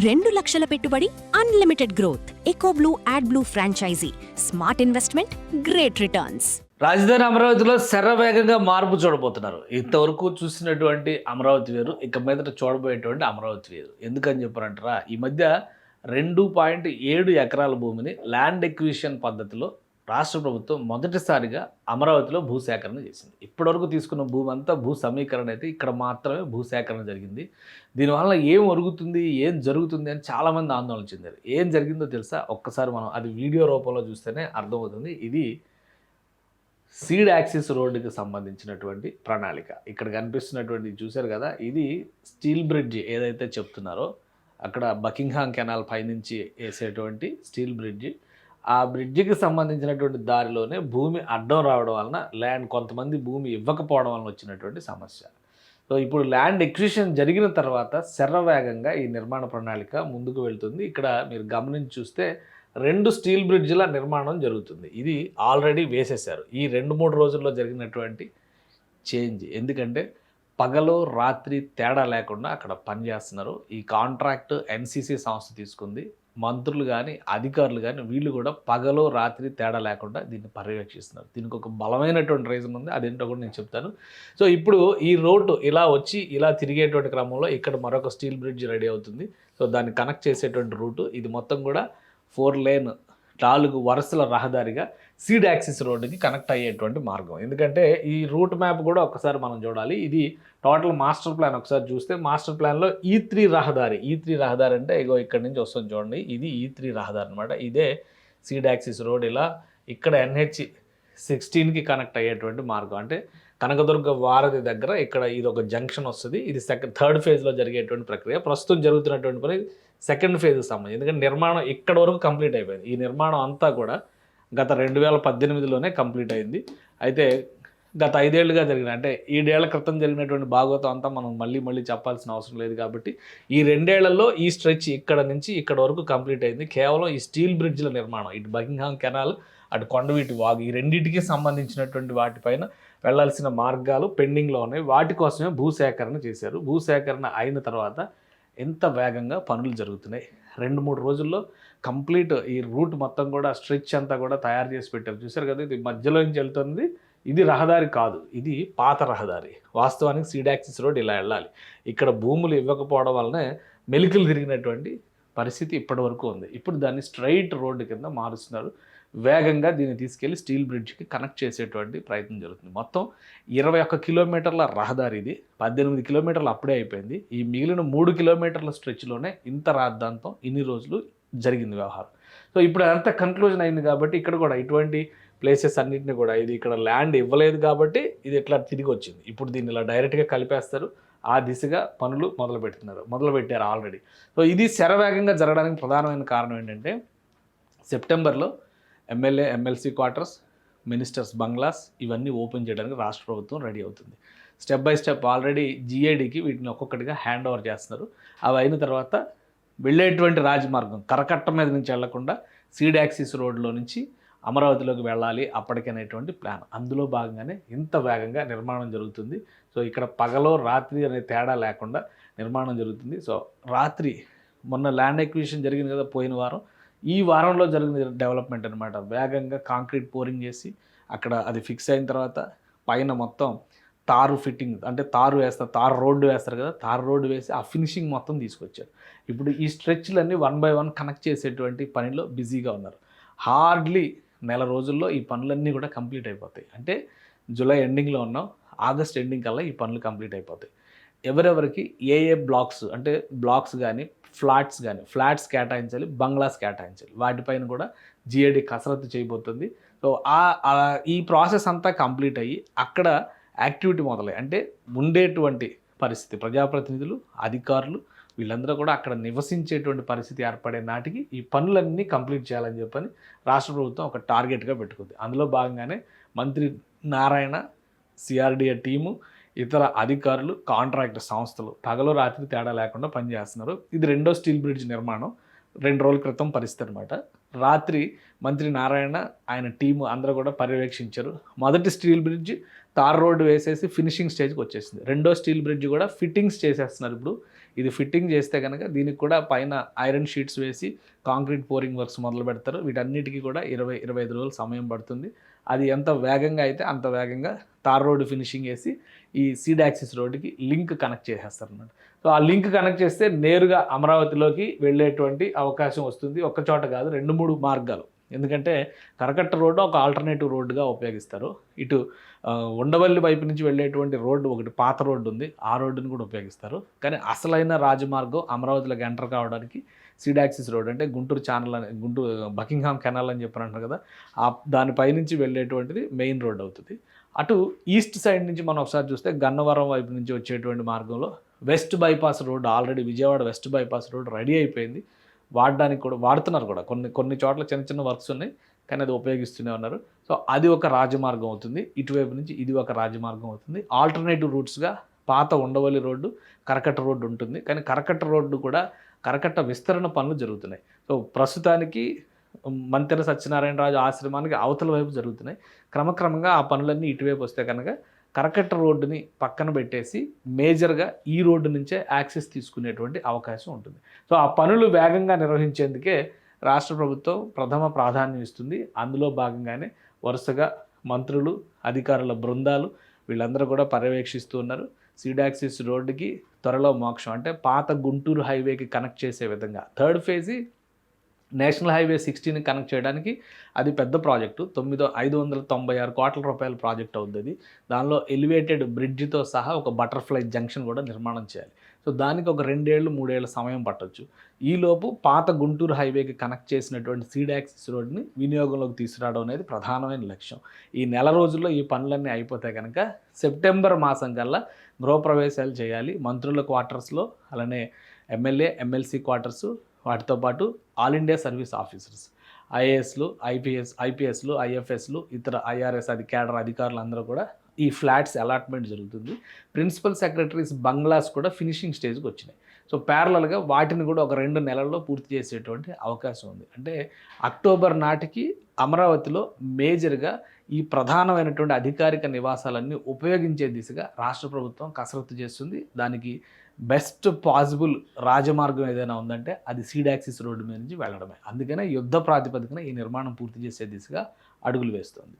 2 లక్షల పెట్టుబడి, unlimited growth. Ecoblue AdBlue franchisee. Smart investment, great returns. రాజధాని అమరావతిలో శరవేగంగా మార్పు చూడబోతున్నారు. ఇంతవరకు చూసినటువంటి అమరావతి వేరు, ఇక మీదట చూడబోయేటువంటి అమరావతి వేరు. ఎందుకని చెప్పారంటారా, ఈ మధ్య 2.7 ఎకరాల భూమిని ల్యాండ్ ఎక్విజిషన్ పద్ధతిలో రాష్ట్ర ప్రభుత్వం మొదటిసారిగా అమరావతిలో భూసేకరణ చేసింది. ఇప్పటివరకు తీసుకున్న భూమి అంతా భూ సమీకరణ అయితే ఇక్కడ మాత్రమే భూసేకరణ జరిగింది. దీనివల్ల ఏం ఒరుగుతుంది, ఏం జరుగుతుంది అని చాలామంది ఆందోళన చెందారు. ఏం జరిగిందో తెలుసా? ఒక్కసారి మనం అది వీడియో రూపంలో చూస్తేనే అర్థమవుతుంది. ఇది సీడ్ యాక్సిస్ రోడ్డుకి సంబంధించినటువంటి ప్రణాళిక. ఇక్కడ కనిపిస్తున్నటువంటి చూశారు కదా, ఇది స్టీల్ బ్రిడ్జ్ ఏదైతే చెప్తున్నారో అక్కడ బకింగ్హామ్ కెనాల్ పైనుంచి వేసేటువంటి స్టీల్ బ్రిడ్జ్. ఆ బ్రిడ్జికి సంబంధించినటువంటి దారిలోనే భూమి అడ్డం రావడం వలన కొంతమంది భూమి ఇవ్వకపోవడం వలన వచ్చినటువంటి సమస్య. సో ఇప్పుడు ల్యాండ్ ఎక్విజిషన్ జరిగిన తర్వాత శరవేగంగా ఈ నిర్మాణ ప్రణాళిక ముందుకు వెళ్తుంది. ఇక్కడ మీరు గమనించి చూస్తే 2 స్టీల్ బ్రిడ్జిల నిర్మాణం జరుగుతుంది. ఇది ఆల్రెడీ వేసేశారు. ఈ 2-3 రోజుల్లో జరిగినటువంటి చేంజ్. ఎందుకంటే పగలు రాత్రి తేడా లేకుండా అక్కడ పనిచేస్తున్నారు. ఈ కాంట్రాక్ట్ ఎన్సీసీ సంస్థ తీసుకుంది. మంత్రులు కానీ అధికారులు కానీ వీళ్ళు కూడా పగలు రాత్రి తేడా లేకుండా దీన్ని పర్యవేక్షిస్తున్నారు. దీనికి ఒక బలమైనటువంటి రీజన్ ఉంది, అదేంటో కూడా నేను చెప్తాను. సో ఇప్పుడు ఈ రోడ్డు ఇలా వచ్చి ఇలా తిరిగేటువంటి క్రమంలో ఇక్కడ మరొక స్టీల్ బ్రిడ్జ్ రెడీ అవుతుంది. సో దాన్ని కనెక్ట్ చేసేటువంటి రూటు ఇది మొత్తం కూడా 4 లేన్ 4 వరుసల రహదారిగా సీడ్ యాక్సిస్ రోడ్డుకి కనెక్ట్ అయ్యేటువంటి మార్గం. ఎందుకంటే ఈ రూట్ మ్యాప్ కూడా ఒకసారి మనం చూడాలి. ఇది టోటల్ మాస్టర్ ప్లాన్ ఒకసారి చూస్తే మాస్టర్ ప్లాన్లో E3 రహదారి అంటే ఇగో ఇక్కడ నుంచి వస్తుంది చూడండి, ఇది E3 రహదారి అనమాట. ఇదే సీడ్ యాక్సిస్ రోడ్. ఇలా ఇక్కడ NH16కి కనెక్ట్ అయ్యేటువంటి మార్గం. అంటే కనకదుర్గ వారధి దగ్గర ఇక్కడ ఇది ఒక జంక్షన్ వస్తుంది. ఇది థర్డ్ ఫేజ్లో జరిగేటువంటి ప్రక్రియ. ప్రస్తుతం జరుగుతున్నటువంటి పని సెకండ్ ఫేజ్కి సంబంధించి. ఎందుకంటే నిర్మాణం ఇక్కడ వరకు కంప్లీట్ అయిపోయింది. ఈ నిర్మాణం అంతా కూడా గత 2018లోనే కంప్లీట్ అయింది. అయితే గత 5 ఏళ్ళుగా జరిగిన, అంటే 7 ఏళ్ల క్రితం జరిగినటువంటి భాగవతం అంతా మనం మళ్ళీ చెప్పాల్సిన అవసరం లేదు. కాబట్టి ఈ 2 ఏళ్లలో ఈ స్ట్రెచ్ ఇక్కడ నుంచి ఇక్కడ వరకు కంప్లీట్ అయింది. కేవలం ఈ స్టీల్ బ్రిడ్జ్ల నిర్మాణం, ఇటు బకింగ్హామ్ కెనాల్ అటు కొండవీటి వాగు, ఈ రెండింటికి సంబంధించినటువంటి వాటిపైన వెళ్లాల్సిన మార్గాలు పెండింగ్లో ఉన్నాయి. వాటి కోసమే భూసేకరణ చేశారు. భూసేకరణ అయిన తర్వాత ఎంత వేగంగా పనులు జరుగుతున్నాయి. 2-3 రోజుల్లో కంప్లీట్ ఈ రూట్ మొత్తం కూడా స్ట్రెచ్ అంతా కూడా తయారు చేసి పెట్టారు. చూసారు కదా, ఇది మధ్యలో నుంచి వెళ్తుంది. ఇది రహదారి కాదు, ఇది పాత రహదారి. వాస్తవానికి సీడ్ యాక్సిస్ రోడ్ ఇలా వెళ్ళాలి. ఇక్కడ భూములు ఇవ్వకపోవడం వల్లనే మెలికలు తిరిగినటువంటి పరిస్థితి ఇప్పటి వరకు ఉంది. ఇప్పుడు దాన్ని స్ట్రైట్ రోడ్డు కింద మారుస్తున్నారు. వేగంగా దీన్ని తీసుకెళ్లి స్టీల్ బ్రిడ్జ్కి కనెక్ట్ చేసేటువంటి ప్రయత్నం జరుగుతుంది. మొత్తం 21 కిలోమీటర్ల రహదారి ఇది. 18 కిలోమీటర్లు అప్పుడే అయిపోయింది. ఈ మిగిలిన 3 కిలోమీటర్ల స్ట్రెచ్లోనే ఇంత రాద్ధాంతం ఇన్ని రోజులు జరిగింది వ్యవహారం. సో ఇప్పుడు అదంతా కన్క్లూజన్ అయింది. కాబట్టి ఇక్కడ కూడా ఇటువంటి ప్లేసెస్ అన్నింటినీ కూడా ఇది ఇక్కడ ల్యాండ్ ఇవ్వలేదు కాబట్టి ఇది ఇట్లా తిరిగి వచ్చింది. ఇప్పుడు దీన్ని ఇలా డైరెక్ట్గా కలిపేస్తారు. ఆ దిశగా పనులు మొదలుపెట్టారు ఆల్రెడీ. సో ఇది శరవేగంగా జరగడానికి ప్రధానమైన కారణం ఏంటంటే సెప్టెంబర్లో ఎమ్మెల్సీ క్వార్టర్స్, మినిస్టర్స్ బంగ్లాస్ ఇవన్నీ ఓపెన్ చేయడానికి రాష్ట్ర ప్రభుత్వం రెడీ అవుతుంది. స్టెప్ బై స్టెప్ ఆల్రెడీ GADకి వీటిని ఒక్కొక్కటిగా హ్యాండ్ ఓవర్ చేస్తున్నారు. అవి అయిన తర్వాత వెళ్ళేటువంటి రాజమార్గం కరకట్ట మీద నుంచి వెళ్లకుండా సీడ్ యాక్సిస్ రోడ్లో నుంచి అమరావతిలోకి వెళ్ళాలి అప్పటికనేటువంటి ప్లాన్. అందులో భాగంగానే ఇంత వేగంగా నిర్మాణం జరుగుతుంది. సో ఇక్కడ పగలో రాత్రి అనే తేడా లేకుండా నిర్మాణం జరుగుతుంది. సో రాత్రి మొన్న ల్యాండ్ ఎక్విజిషన్ జరిగింది కదా పోయిన వారం, ఈ వారంలో జరిగిన డెవలప్మెంట్ అనమాట. వేగంగా కాంక్రీట్ పోరింగ్ చేసి అక్కడ అది ఫిక్స్ అయిన తర్వాత పైన మొత్తం తారు ఫిట్టింగ్, అంటే తారు రోడ్డు వేస్తారు కదా, తారు రోడ్డు వేసి ఆ ఫినిషింగ్ మొత్తం తీసుకొచ్చారు. ఇప్పుడు ఈ స్ట్రెచ్లన్నీ 1 by 1 కనెక్ట్ చేసేటువంటి పనిలో బిజీగా ఉన్నారు. హార్డ్లీ నెల రోజుల్లో ఈ పనులన్నీ కూడా కంప్లీట్ అయిపోతాయి. అంటే జూలై ఎండింగ్లో ఉన్నాం, ఆగస్ట్ ఎండింగ్ కల్లా ఈ పనులు కంప్లీట్ అయిపోతాయి. ఎవరెవరికి ఏ బ్లాక్స్, అంటే బ్లాక్స్ కానీ ఫ్లాట్స్ కేటాయించాలి, బంగ్లాస్ కేటాయించాలి, వాటిపైన కూడా GAD కసరత్తు చేయబోతుంది. సో ఈ ప్రాసెస్ అంతా కంప్లీట్ అయ్యి అక్కడ యాక్టివిటీ మొదలై, అంటే ఉండేటువంటి పరిస్థితి ప్రజాప్రతినిధులు అధికారులు వీళ్ళందరూ కూడా అక్కడ నివసించేటువంటి పరిస్థితి ఏర్పడే నాటికి ఈ పనులన్నీ కంప్లీట్ చేయాలని చెప్పని రాష్ట్ర ప్రభుత్వం ఒక టార్గెట్గా పెట్టుకుంది. అందులో భాగంగానే మంత్రి నారాయణ, CRDA టీము, ఇతర అధికారులు, కాంట్రాక్ట్ సంస్థలు పగలు రాత్రి తేడా లేకుండా పనిచేస్తున్నారు. ఇది 2వ స్టీల్ బ్రిడ్జ్ నిర్మాణం 2 రోజుల క్రితం పరిస్థితి అనమాట. రాత్రి మంత్రి నారాయణ ఆయన టీము అందరూ కూడా పర్యవేక్షించారు. మొదటి స్టీల్ బ్రిడ్జ్ తార్ రోడ్డు వేసేసి ఫినిషింగ్ స్టేజ్కి వచ్చేసింది. 2వ స్టీల్ బ్రిడ్జ్ కూడా ఫిట్టింగ్స్ చేసేస్తున్నారు. ఇప్పుడు ఇది ఫిట్టింగ్ చేస్తే కనుక దీనికి కూడా పైన ఐరన్ షీట్స్ వేసి కాంక్రీట్ పోరింగ్ వర్క్స్ మొదలు పెడతారు. వీటన్నిటికీ కూడా 25 రోజులు సమయం పడుతుంది. అది ఎంత వేగంగా అయితే అంత వేగంగా తార్ రోడ్డు ఫినిషింగ్ వేసి ఈ సీడ్ యాక్సిస్ రోడ్డుకి లింక్ కనెక్ట్ చేసేస్తారు అన్నమాట. సో ఆ లింక్ కనెక్ట్ చేస్తే నేరుగా అమరావతిలోకి వెళ్ళేటువంటి అవకాశం వస్తుంది. ఒక్క చోట కాదు, 2-3 మార్గాలు. ఎందుకంటే కరకట్ట రోడ్డు ఒక ఆల్టర్నేటివ్ రోడ్డుగా ఉపయోగిస్తారు. ఇటు ఉండవల్లి వైపు నుంచి వెళ్ళేటువంటి రోడ్డు ఒకటి పాత రోడ్డు ఉంది, ఆ రోడ్డుని కూడా ఉపయోగిస్తారు. కానీ అసలైన రాజమార్గం అమరావతిలోకి ఎంటర్ కావడానికి సీడ్ యాక్సిస్ రోడ్, అంటే గుంటూరు ఛానల్ అని, గుంటూరు బకింగ్హామ్ కెనాల్ అని చెప్పి అంటారు కదా, దానిపై నుంచి వెళ్ళేటువంటిది మెయిన్ రోడ్ అవుతుంది. అటు ఈస్ట్ సైడ్ నుంచి మనం ఒకసారి చూస్తే గన్నవరం వైపు నుంచి వచ్చేటువంటి మార్గంలో west bypass road, already Vijayawada west bypass road ready అయిపోయింది. వాడడానికి కూడా వాడుతున్నారు కూడా, కొన్ని చోట్ల చిన్న చిన్న వర్క్స్ ఉన్నాయి కానీ అది ఉపయోగిస్తూనే ఉన్నారు. సో అది ఒక రాజమార్గం అవుతుంది. ఇటువైపు నుంచి ఇది ఒక రాజమార్గం అవుతుంది. ఆల్టర్నేటివ్ రూట్స్గా పాత ఉండవల్లి రోడ్డు, కరకట్ట రోడ్డు ఉంటుంది. కానీ కరకట్ట రోడ్డు కూడా కరకట్ట విస్తరణ పనులు జరుగుతున్నాయి. సో ప్రస్తుతానికి మంతెన సత్యనారాయణరాజు ఆశ్రమానికి అవతల వైపు జరుగుతున్నాయి. క్రమక్రమంగా ఆ పనులన్నీ ఇటువైపు వస్తే కనుక కరకట్ట రోడ్డుని పక్కన పెట్టేసి మేజర్గా ఈ రోడ్డు నుంచే యాక్సెస్ తీసుకునేటువంటి అవకాశం ఉంటుంది. సో ఆ పనులు వేగంగా నిర్వహించేందుకే రాష్ట్ర ప్రభుత్వం ప్రథమ ప్రాధాన్యం ఇస్తుంది. అందులో భాగంగానే వరుసగా మంత్రులు, అధికారుల బృందాలు వీళ్ళందరూ కూడా పర్యవేక్షిస్తూ ఉన్నారు. సీడ్ యాక్సిస్ రోడ్డుకి త్వరలో మోక్షం, అంటే పాత గుంటూరు హైవేకి కనెక్ట్ చేసే విధంగా థర్డ్ ఫేజీ నేషనల్ హైవే 16ని కనెక్ట్ చేయడానికి అది పెద్ద ప్రాజెక్టు. 596 కోట్ల రూపాయల ప్రాజెక్ట్ అవుతుంది అది. దానిలో ఎలివేటెడ్ బ్రిడ్జితో సహా ఒక బటర్ఫ్లై జంక్షన్ కూడా నిర్మాణం చేయాలి. సో దానికి ఒక 2-3 ఏళ్ళ సమయం పట్టొచ్చు. ఈలోపు పాత గుంటూరు హైవేకి కనెక్ట్ చేసినటువంటి సీడ్ యాక్సిస్ రోడ్ని వినియోగంలోకి తీసుకురావడం అనేది ప్రధానమైన లక్ష్యం. ఈ నెల రోజుల్లో ఈ పనులన్నీ అయిపోతే కనుక సెప్టెంబర్ మాసం కల్లా గృహప్రవేశాలు చేయాలి. మంత్రుల క్వార్టర్స్లో, అలానే ఎమ్మెల్యే, ఎమ్మెల్సీ క్వార్టర్సు, వాటితో పాటు ఆల్ ఇండియా సర్వీస్ ఆఫీసర్స్, ఐఏఎస్లు, ఐపీఎస్లు, ఐఎఫ్ఎస్లు, ఇతర ఐఆర్ఎస్ క్యాడర్ అధికారులు అందరూ కూడా ఈ ఫ్లాట్స్ అలాట్మెంట్ జరుగుతుంది. ప్రిన్సిపల్ సెక్రటరీస్ బంగ్లాస్ కూడా ఫినిషింగ్ స్టేజ్కి వచ్చినాయి. సో ప్యారలల్గా వాటిని కూడా ఒక 2 నెలల్లో పూర్తి చేసేటువంటి అవకాశం ఉంది. అంటే అక్టోబర్ నాటికి అమరావతిలో మేజర్గా ఈ ప్రధానమైనటువంటి అధికారిక నివాసాలన్నీ ఉపయోగించే దిశగా రాష్ట్ర ప్రభుత్వం కసరత్తు చేస్తుంది. దానికి బెస్ట్ పాసిబుల్ రాజమార్గం ఏదైనా ఉందంటే అది సీడ్ యాక్సిస్ రోడ్డు మీద నుంచి వెళ్ళడమే. అందుకనే యుద్ధ ప్రాతిపదికన ఈ నిర్మాణం పూర్తి చేసే దిశగా అడుగులు వేస్తుంది.